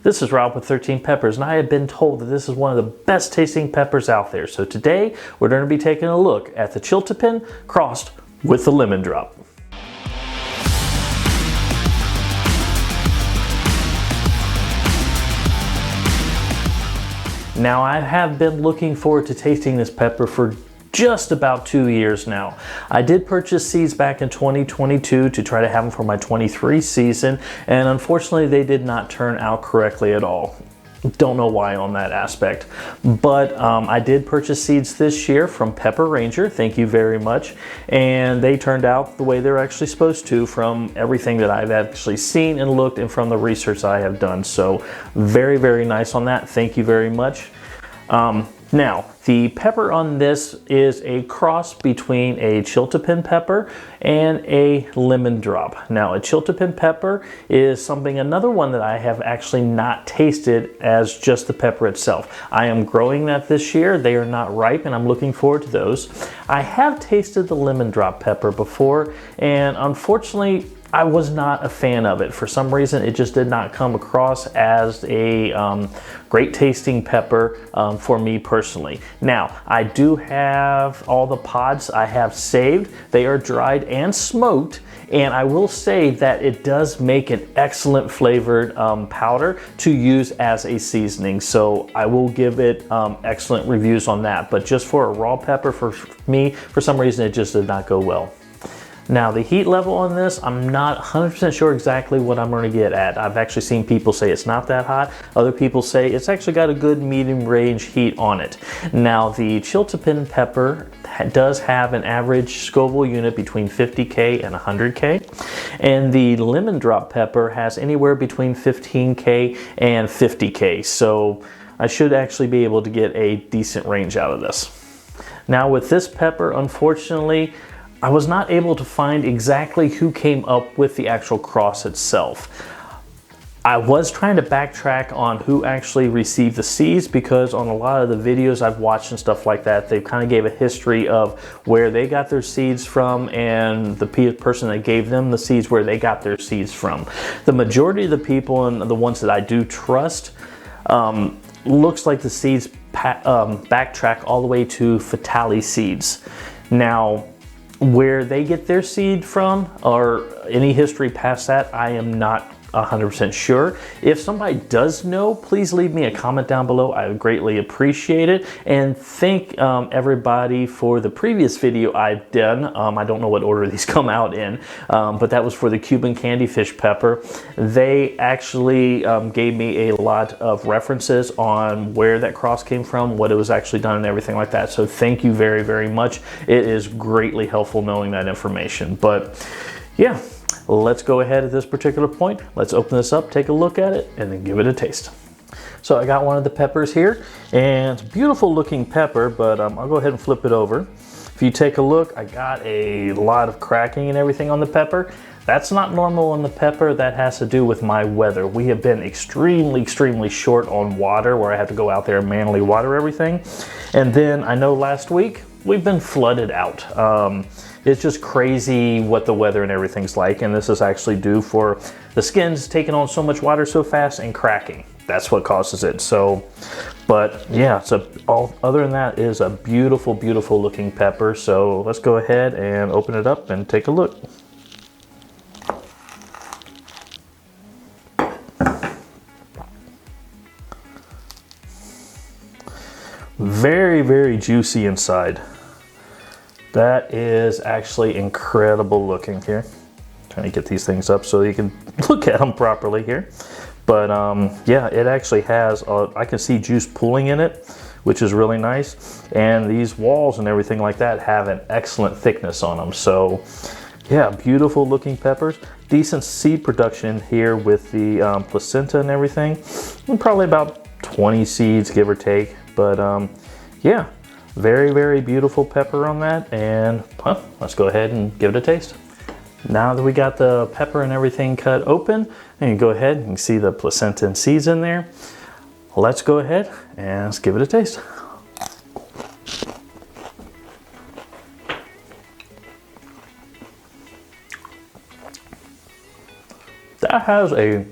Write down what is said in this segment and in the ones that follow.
This is Rob with 13 Peppers, and I have been told that this is one of the best tasting peppers out there. So today, we're going to be taking a look at the Chiltepin crossed with the lemon drop. Now, I have been looking forward to tasting this pepper for just about 2 years now. I did purchase seeds back in 2022 to try to have them for my 23 season, and unfortunately they did not turn out correctly at all. Don't know why on that aspect, but I did purchase seeds this year from Pepper Ranger, thank you very much, and they turned out the way they're actually supposed to from everything that I've actually seen and looked and from the research I have done. So very, very nice on that. Thank you very much. Now, the pepper on this is a cross between a Chiltepin pepper and a lemon drop. Now, a Chiltepin pepper is another one that I have actually not tasted as just the pepper itself. I am growing that this year. They are not ripe, and I'm looking forward to those. I have tasted the lemon drop pepper before, and unfortunately, I was not a fan of it. For some reason, it just did not come across as a great tasting pepper for me personally. Now, I do have all the pods I have saved. They are dried and smoked, and I will say that it does make an excellent flavored powder to use as a seasoning. So I will give it excellent reviews on that. But just for a raw pepper, for me, for some reason, it just did not go well. Now, the heat level on this, I'm not 100% sure exactly what I'm going to get at. I've actually seen people say it's not that hot. Other people say it's actually got a good medium range heat on it. Now, the Chiltepin pepper does have an average Scoville unit between 50K and 100K. And the lemon drop pepper has anywhere between 15K and 50K. So I should actually be able to get a decent range out of this. Now, with this pepper, unfortunately, I was not able to find exactly who came up with the actual cross itself. I was trying to backtrack on who actually received the seeds, because on a lot of the videos I've watched and stuff like that, they kind of gave a history of where they got their seeds from and the person that gave them the seeds, where they got their seeds from. The majority of the people, and the ones that I do trust, looks like the seeds backtrack all the way to Fatali Seeds. Now, where they get their seed from, or any history past that, I am not 100% sure. If somebody does know, please leave me a comment down below. I would greatly appreciate it. And thank everybody for the previous video I've done. I don't know what order these come out in, but that was for the Cuban candyfish pepper. They actually gave me a lot of references on where that cross came from, what it was actually done, and everything like that. So thank you very, very much. It is greatly helpful knowing that information. But yeah. Let's go ahead at this particular point. Let's open this up, take a look at it, and then give it a taste. So I got one of the peppers here, and it's a beautiful looking pepper, but I'll go ahead and flip it over. If you take a look, I got a lot of cracking and everything on the pepper. That's not normal on the pepper. That has to do with my weather. We have been extremely, extremely short on water, where I have to go out there and manually water everything. And then I know last week, we've been flooded out. It's just crazy what the weather and everything's like, and this is actually due for the skins taking on so much water so fast and cracking. That's what causes it. So, but yeah, other than that, it is a beautiful, beautiful looking pepper. So let's go ahead and open it up and take a look. Very, very juicy inside. That is actually incredible looking here. Trying to get these things up so you can look at them properly here. But yeah, it actually has, I can see juice pooling in it, which is really nice. And these walls and everything like that have an excellent thickness on them. So yeah, beautiful looking peppers. Decent seed production here with the placenta and everything. And probably about 20 seeds, give or take. But yeah. Very, very beautiful pepper on that, and let's go ahead and give it a taste. Now that we got the pepper and everything cut open, and you go ahead and see the placenta and seeds in there, let's go ahead and let's give it a taste. That has a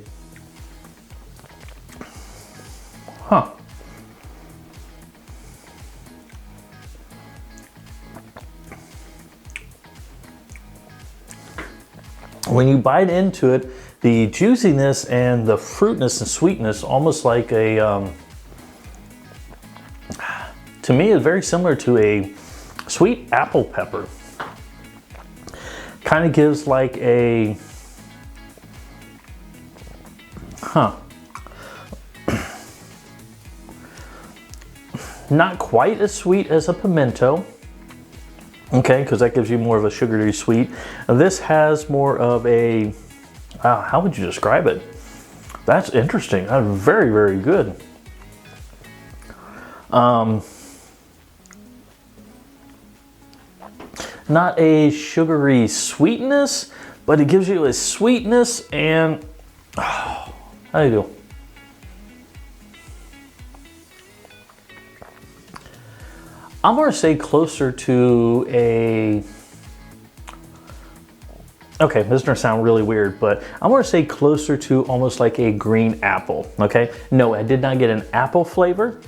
Huh. When you bite into it, the juiciness and the fruitness and sweetness, almost like a, to me, is very similar to a sweet apple pepper. Kind of gives like a, not quite as sweet as a pimento. Okay, because that gives you more of a sugary sweet. This has more of a, how would you describe it? That's interesting. That's very, very good. Not a sugary sweetness, but it gives you a sweetness and, how do you do? I'm gonna say closer to a, okay, this is gonna sound really weird, but I'm gonna say closer to almost like a green apple, okay? No, I did not get an apple flavor,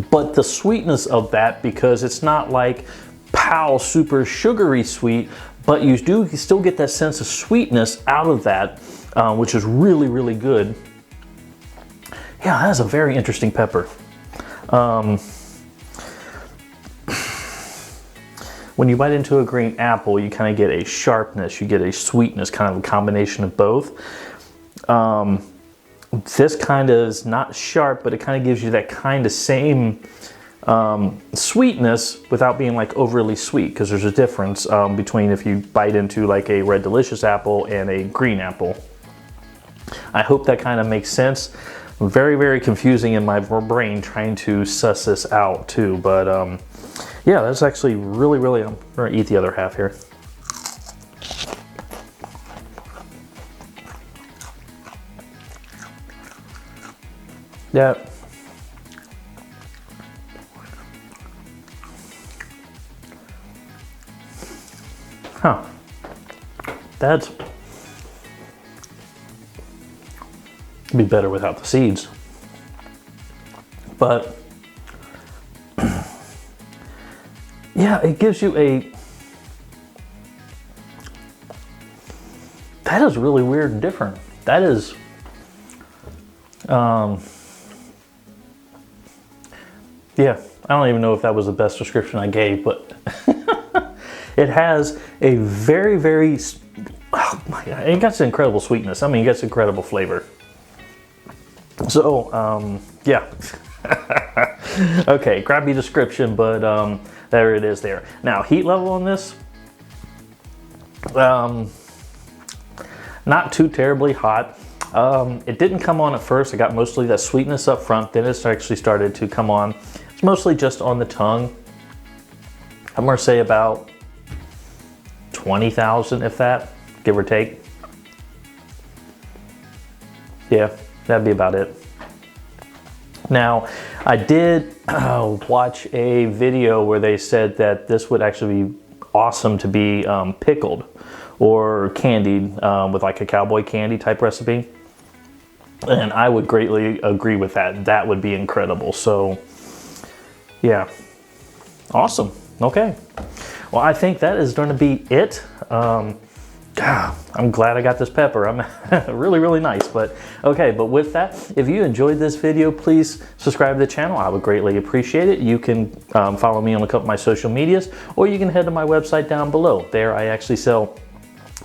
but the sweetness of that, because it's not like pow, super sugary sweet, but you do still get that sense of sweetness out of that, which is really, really good. Yeah, that is a very interesting pepper. When you bite into a green apple, you kind of get a sharpness, you get a sweetness, kind of a combination of both. This kind of is not sharp, but it kind of gives you that kind of same sweetness without being like overly sweet, because there's a difference between if you bite into like a Red Delicious apple and a green apple. I hope that kind of makes sense. Very, very confusing in my brain trying to suss this out too, but yeah, that's actually really, really, I'm gonna eat the other half here. Yeah. Huh. That's be better without the seeds. But yeah, it gives you a, that is really weird and different. That is, yeah, I don't even know if that was the best description I gave, but it has a very, very, oh my God, it got incredible sweetness. I mean, it gets incredible flavor. So, yeah. Okay, crappy description, but there it is there. Now, heat level on this, not too terribly hot. It didn't come on at first. I got mostly that sweetness up front, then it actually started to come on. It's mostly just on the tongue. I'm gonna say about 20,000, if that, give or take. Yeah, that'd be about it. Now, I did watch a video where they said that this would actually be awesome to be pickled or candied with like a cowboy candy type recipe. And I would greatly agree with that. That would be incredible. So, yeah, awesome. Okay. Well, I think that is going to be it. I'm glad I got this pepper. I'm really, really nice. But okay, but with that, if you enjoyed this video, please subscribe to the channel. I would greatly appreciate it. You can follow me on a couple of my social medias, or you can head to my website down below. There I actually sell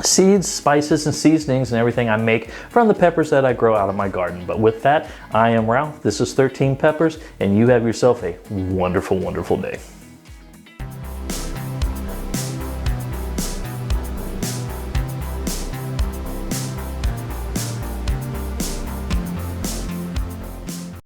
seeds, spices, and seasonings and everything I make from the peppers that I grow out of my garden. But with that, I am Ralph. This is 13 Peppers, and you have yourself a wonderful, wonderful day.